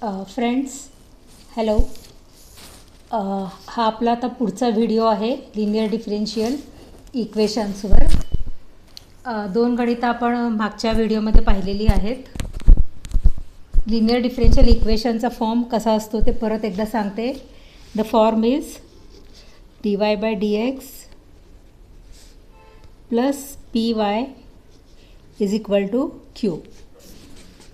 Friends, hello. हा आपला आता पुढचा व्हिडिओ आहे लिनियर डिफरेन्शियल इक्वेशन्सवर. दोन गणितं आपण मागच्या व्हिडिओमध्ये पाहिलेली आहेत. लिनियर डिफरेन्शियल इक्वेशनचा फॉर्म कसा असतो ते परत एकदा सांगते. The form is dy/dx plus py is equal to q.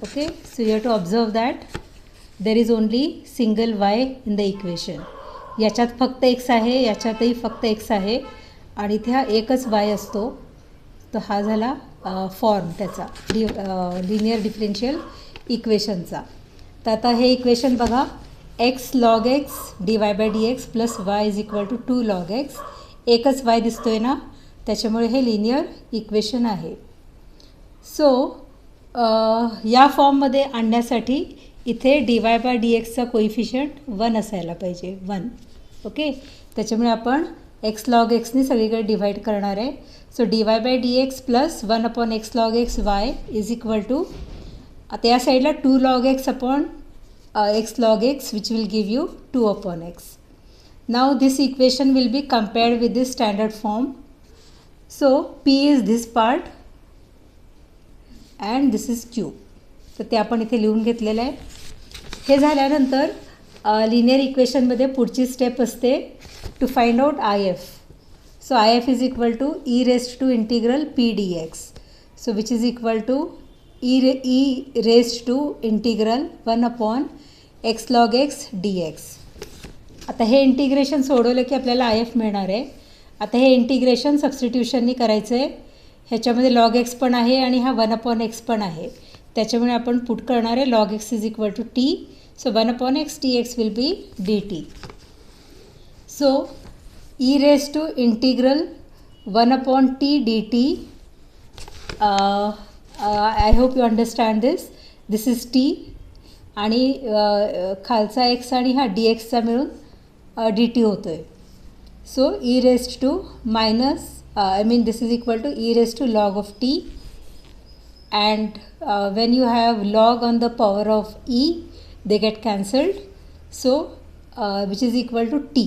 Okay, so you have to observe that there is only single y in the equation. याच्यात फक्त x आहे, याच्यातही फक्त x आहे आणि इथे हा एकच y असतो. तर हा झाला फॉर्म त्याचा लिनियर डिफरेन्शियल इक्वेशनचा. तर आता हे इक्वेशन बघा, x log x dy/dx plus y is equal to 2 log x. एकच y दिसतोय ना, त्याच्यामुळे हे लिनियर इक्वेशन आहे. सो या फॉर्ममध्ये आणण्यासाठी इथे dy/dxचा कोइफिशियंट 1 असायला पाहिजे, 1. ओके, त्याच्यामुळे आपण x log xने सगळीकडे डिवाईड करणार आहे. So dy/dx plus 1/x log x y is equal to, आता या साईडला 2 log x upon x log x which will give you 2/x. Now this equation will be compared with this standard form. So p is this part and this is q. तर ते आपण इथे लिहून घेतलेलं आहे. हे झाल्यानंतर लिनियर इक्वेशनमध्ये पुढची स्टेप असते to find out IF. So IF is equal to e raised to integral p dx. So which is equal to e raised to integral 1/x log x dx. आता हे इंटिग्रेशन सोडवलं की आपल्याला IF मिळणार आहे. आता हे इंटिग्रेशन सबस्टिट्यूशननी करायचं आहे. ह्याच्यामध्ये log x पण आहे आणि हा 1/x पण आहे. त्याच्यामुळे आपण पुट करणार आहे log x is equal to t. So 1/x dx will be dt. So e raise to integral 1/t dt. I hope you understand this. This is t आणि खालचा x आणि हा dxचा मिळून dt होतो आहे. So e raise to minus this is equal to e raised to log of t, and when you have log on the power of e, they get cancelled. So which is equal to t.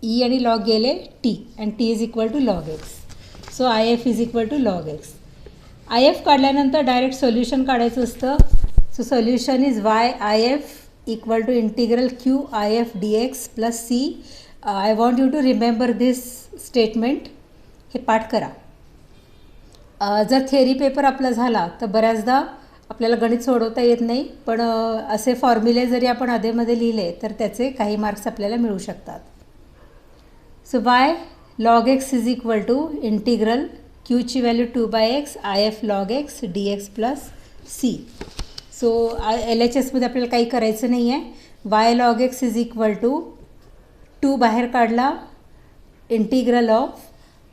e आणि log गेले t and t is equal to log x. So if is equal to log x. if काढल्यानंतर direct solution काढायचं असतं. So solution is y if equal to integral q if dx plus c. I want you to remember this statement. हे पाठ करा. जर theory paper आपला झाला तर बऱ्याचदा आपल्याला गणित सोडवता येत नाही, पण असे फॉर्म्युले जरी आपण अधेमध्ये लिहिले तर त्याचे काही मार्क्स आपल्याला मिळू शकतात. So y log x is equal to integral q ची value 2/x if log x dx plus c. So LHSमध्ये आपल्याला काही करायचं नाही आहे. y log x is equal to 2 बाहेर काढला, इंटिग्रल ऑफ,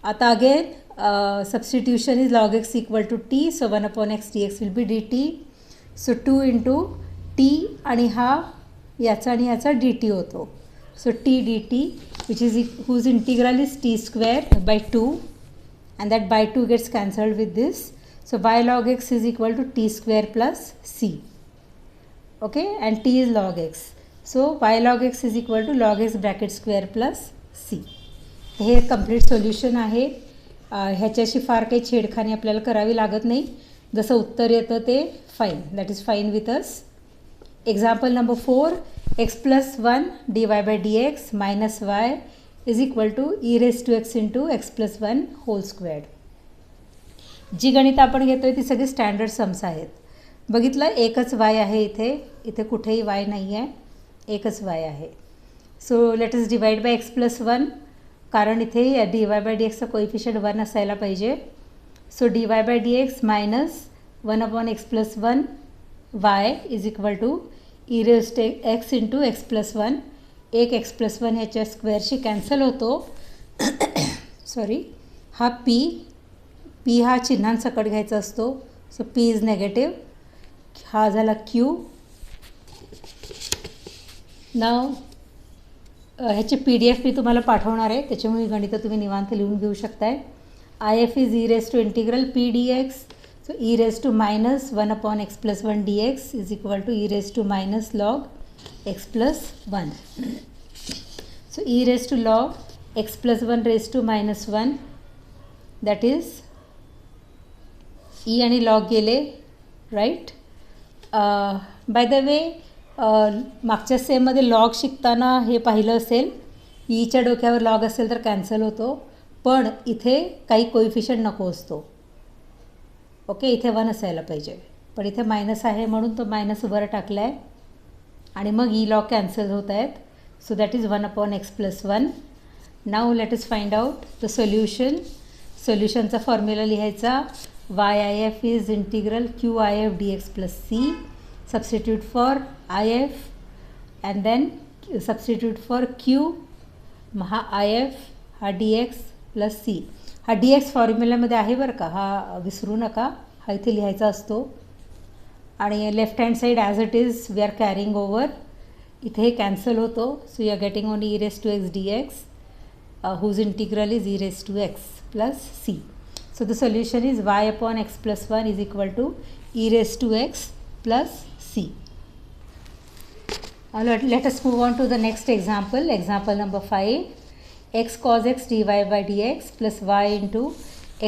आता again substitution is log x equal to t. So 1/x dx will be dt. So 2 into t आणि हा याचा आणि याचा dt होतो. So t dt which is whose integral is t square by 2 and that by 2 gets cancelled with this. So y log x is equal to t square plus c. Okay, and t is log x. So y log x is equal to log x bracket square plus c. हे complete solution आहे. ह्याच्याशी फार काही छेडखानी आपल्याला करावी लागत नाही. जसं उत्तर येतं ते fine, that is fine with us. Example number 4, x plus 1 dy/dx minus y is equal to e raise to x into x plus 1 whole squared. जी गणितं आपण घेतो आहे ती सगळी स्टँडर्ड सम्स आहेत. बघितलं, एकच y आहे इथे, इथे कुठेही y नाही आहे, एकच y आहे. So let us divide by x plus 1, कारण इथे dy/dxचा कोइफिशियंट 1 असायला पाहिजे. So dy/dx minus 1/x plus 1 y is equal to e raise to x into x plus 1. एक x प्लस 1 ह्याच्या स्क्वेअरशी कॅन्सल होतो. सॉरी, हा p हा चिन्हांसकट घ्यायचा असतो. So p is negative. हा झाला q. नाव ह्याची PDF मी तुम्हाला पाठवणार आहे, त्याच्यामुळे गणितं तुम्ही निवांत लिहून घेऊ शकताय. IF is e raise to integral p dx. So e raised to minus 1 upon x plus 1 dx is equal to e raised to minus log x plus 1. So e raised to log x plus 1 raised to minus 1, that is e आणि log गेले, right. By the way मागच्या सेममध्ये log शिकताना हे पाहिलं असेल, ईच्या डोक्यावर log असेल तर कॅन्सल होतो, पण इथे काही कोइफिशियंट नको असतो. ओके, इथे 1 असायला पाहिजे, पण इथे मायनस आहे म्हणून तो मायनस वर टाकला आहे आणि मग ई लॉग कॅन्सल होत आहेत. So that is 1 upon x plus 1. Now let us find out the solution. सोल्युशनचा फॉर्म्युला लिहायचा, YIF is integral QIF dx plus C. Substitute for IF and then substitute for Q. हा IF हा dx plus C. हा dx फॉर्म्युलामध्ये आहे बरं का, हा विसरू नका, हा इथे लिहायचा असतो. आणि left hand side as it is we are carrying over. इथे हे कॅन्सल होतो. So you are getting only e raised to x dx whose integral is e raised to x plus C. So the solution is y upon x plus 1 is equal to e raised to x plus C. Now let us move on to the next example. Example number 5. X cos x dy by dx plus y into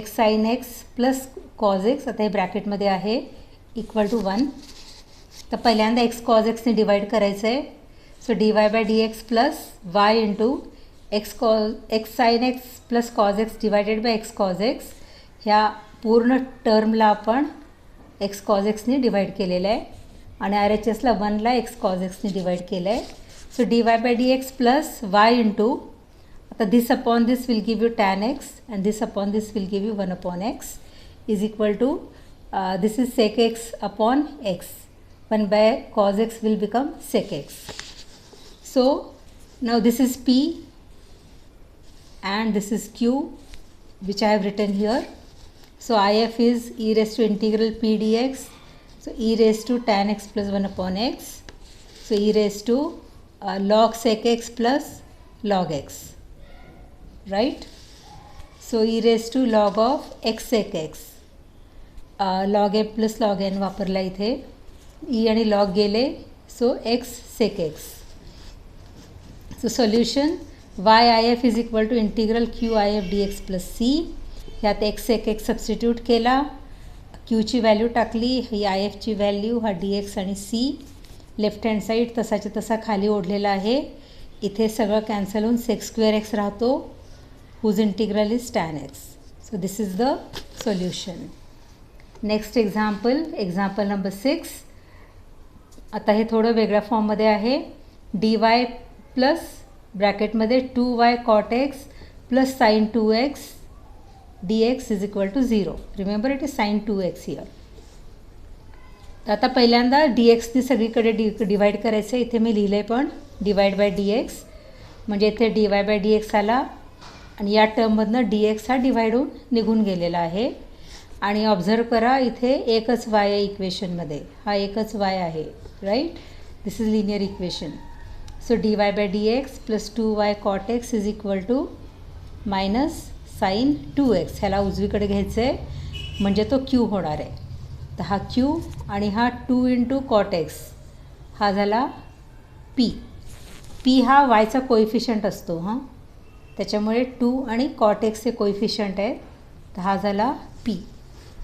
x sin x plus cos x, आता हे ब्रॅकेटमध्ये आहे, equal to 1. तर पहिल्यांदा x cos x ने divide करायचं आहे. So dy by dx plus y into x sin x plus cos x divided by x cos x. ह्या पूर्ण टर्मला आपण x cos x ने डिवाइड केलेलं आहे आणि RHSला 1ला x cos x ने डिवाइड केलं आहे. So dy by dx plus y into, आता this upon this will give you tan x and this upon this will give you 1 upon x is equal to this is sec x upon x. 1 by cos x will become sec x. So now this is P and this is Q which I have written here. So IF is e raised to integral P dx. So e raised to tan x plus 1 upon x. So e raised to log sec x plus log x. Right? So e raised to log of x sec x. Log m plus log n वापरला इथे. e आणि log गेले. So x sec x. So solution YIF is equal to integral QIF dx plus C. ह्यात x sec x substitute केला, Qची value टाकली, ही IFची value, हा dx आणि C. Left hand side तसाच्या तसा खाली ओढलेला आहे. इथे सगळं कॅन्सल होऊन sec square x राहतो, whose integral is tan x. So this is the solution. Next example, example number 6. आता हे थोडं वेगळ्या फॉर्ममध्ये आहे. dy प्लस ब्रॅकेटमध्ये 2y cot x plus sin 2x dx is equal to 0. Remember it is sin 2x here. तर आता पहिल्यांदा dxने सगळीकडे डिवाइड करायचं आहे. इथे मी लिहिलं आहे पण डिवाइड बाय dx, म्हणजे इथे dy बाय dx आला आणि या टर्ममधनं dx हा डिवाइड होऊन निघून गेलेला आहे. आणि ऑब्झर्व करा, इथे एकच y आहे इक्वेशनमध्ये, हा एकच y आहे, right. This is linear equation. So dy by dx plus 2y cot x is equal to minus sine 2x. ह्याला उजवीकडे घ्यायचं आहे म्हणजे तो q होणार आहे. तर हा q आणि हा 2 इंटू cot x हा झाला p. p हा yचा कोइफिशियंट असतो, हां, त्याच्यामुळे 2 आणि cot x हे कोइफिशियंट आहेत. तर हा झाला p.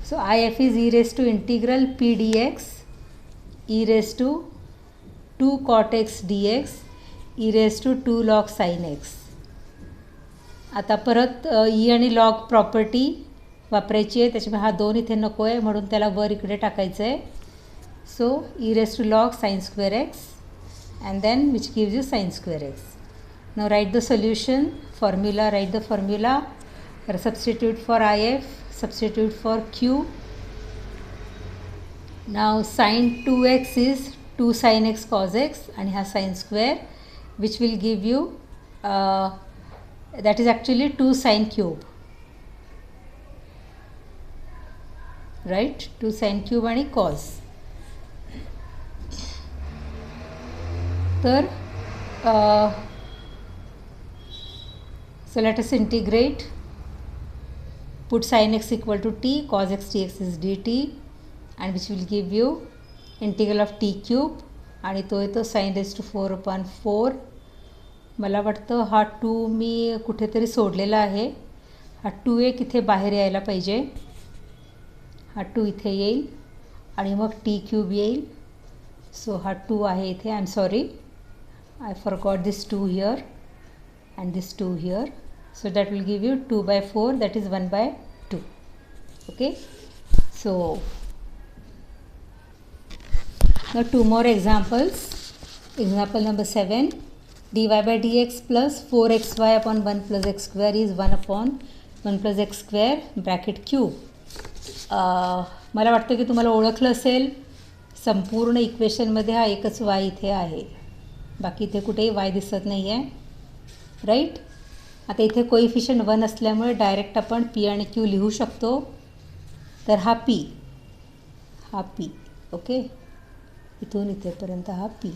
So IF is e raised to integral p dx e raised to 2 cot x dx e raised to 2 log sin x. आता परत ई आणि लॉग प्रॉपर्टी वापरायची आहे, त्याच्यामुळे हा 2 इथे नको आहे म्हणून त्याला वर इकडे टाकायचं आहे. So e raise to log sine square x and then which gives you sine square x. Now write the solution formula, write the formula. Substitute for IF, substitute for Q. Now sine 2x is 2 sin x cos x आणि हा sine square which will give you that is actually 2 sin cube, right? 2 sin cube आणि cos. तर so let us integrate. put sin x equal to t, cos x dx is dt, and which will give you integral of t cube, आणि तो येतो sin raised to 4/4. मला वाटतं हा 2 मी कुठेतरी सोडलेला आहे. हा 2 इथे बाहेर यायला पाहिजे. हा 2 इथे येईल आणि मग टी क्यूब येईल. सो हा 2 आहे इथे. I am sorry, I forgot this 2 here and this 2 here. So that will give you 2/4, that is 1/2. Okay. So now 2 more examples. Example number 7. dy by dx plus 4xy upon 1 plus x square is 1 upon 1 plus x square bracket cube. मला वाटतं की तुम्हाला ओळखलं असेल, संपूर्ण इक्वेशनमध्ये हा एकच y इथे आहे. बाकी इथे कुठेही y दिसत नाही आहे, राईट. आता इथे कोइफिशियंट 1 असल्यामुळे डायरेक्ट आपण p आणि q लिहू शकतो. तर हा p, ओके, इथून इथेपर्यंत हा p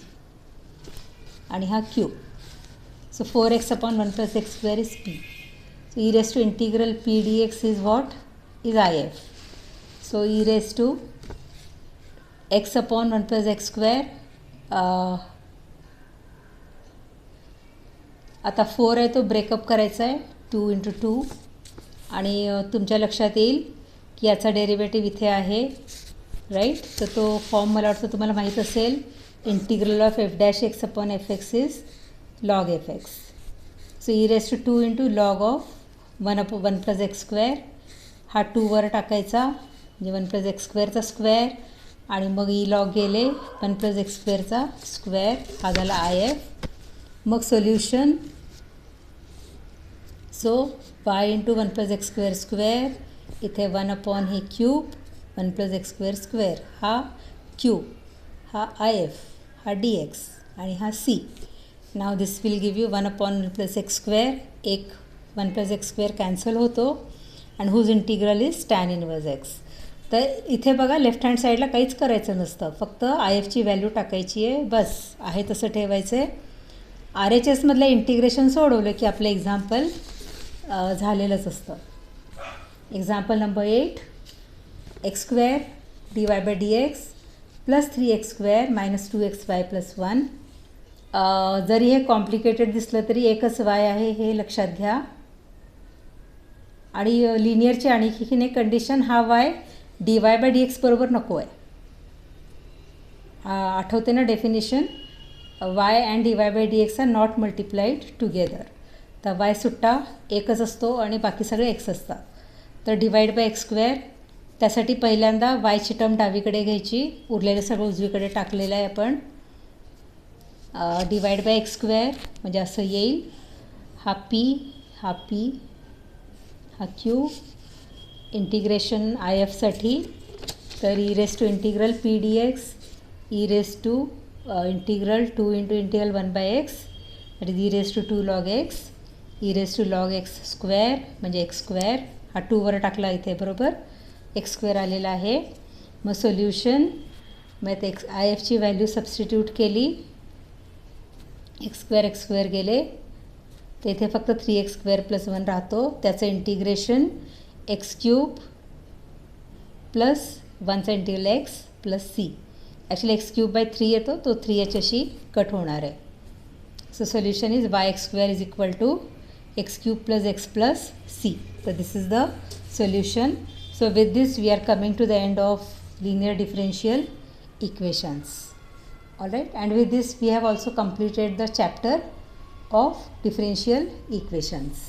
आणि हा q. So 4x upon 1 plus x square is p. So e raised to integral p dx is what? Is if. So e raised to x upon 1 plus x square. आता 4 आहे तो breakup करायचा आहे 2 × 2, आणि तुमच्या लक्षात येईल की याचा डेरिव्हेटिव्ह इथे आहे, राईट. तर तो फॉर्म मला वाटतं तुम्हाला माहीत असेल. Integral of f' upon fx is log fx. So e raised to 2 × log of 1 plus x square. हा 2 वर टाकायचा म्हणजे 1 plus x squareचा स्क्वेअर, आणि मग ई लॉग गेले 1 plus x squareचा स्क्वेअर. हा झाला if. मग solution. So y × 1 plus x square square, इथे 1 अपॉन हे cube 1 plus x square square, हा क्यूब, हा if, हा dx आणि हा c. Now this will give you 1 upon 1 plus x square. एक 1 plus x square कॅन्सल होतो, आणि whose integral is tan inverse x. तर इथे बघा लेफ्ट हँड साईडला काहीच करायचं नसतं, फक्त ifची व्हॅल्यू टाकायची आहे, बस आहे तसं ठेवायचं आहे. RHSमधलं इंटिग्रेशन सोडवलं की आपलं एक्झाम्पल झालेलंच असतं. Example number 8. x square dy by dx plus 3x square minus 2xy plus 1. जरी हे कॉम्प्लिकेटेड दिसलं तरी एकच y आहे हे लक्षात घ्या. आणि लिनियरची आणखीन एक कंडिशन, हा y dy by dx बरोबर नको आहे. आठवते ना definition, y and dy by dx are not multiplied together. तर y सुट्टा एकच असतो आणि बाकी सगळे x असतात. तर डिवाइड बाय एक्स स्क्वेअर, त्यासाठी पहिल्यांदा yची टर्म डावीकडे घ्यायची, उरलेलं सगळं उजवीकडे टाकलेलं आहे आपण. डिवाइड बाय एक्स स्क्वेअर म्हणजे असं येईल. हा p, हा p, हा q. इंटिग्रेशन ifसाठी, तर e raised to integral p dx, e raised to integral 2 × integral 1/x, that is e raised to 2 log x, e raised to log x square म्हणजे x square. हा 2 वर टाकला इथे बरोबर x square आलेला आहे. मग सोल्युशन, मग ते ifची व्हॅल्यू सबस्टिट्यूट केली, x स्क्वेअर गेले, तर इथे फक्त 3x स्क्वेअर + 1 राहतो. त्याचं इंटिग्रेशन x क्यूब प्लस 1चा integral x plus c. Actually x cube by 3 येतो, तो 3 याच्याशी कट होणार आहे. So solution is y² is equal to x cube plus x plus c. तर this is the solution. So with this we are coming to the end of linear differential equations. Alright, and with this we have also completed the chapter of differential equations.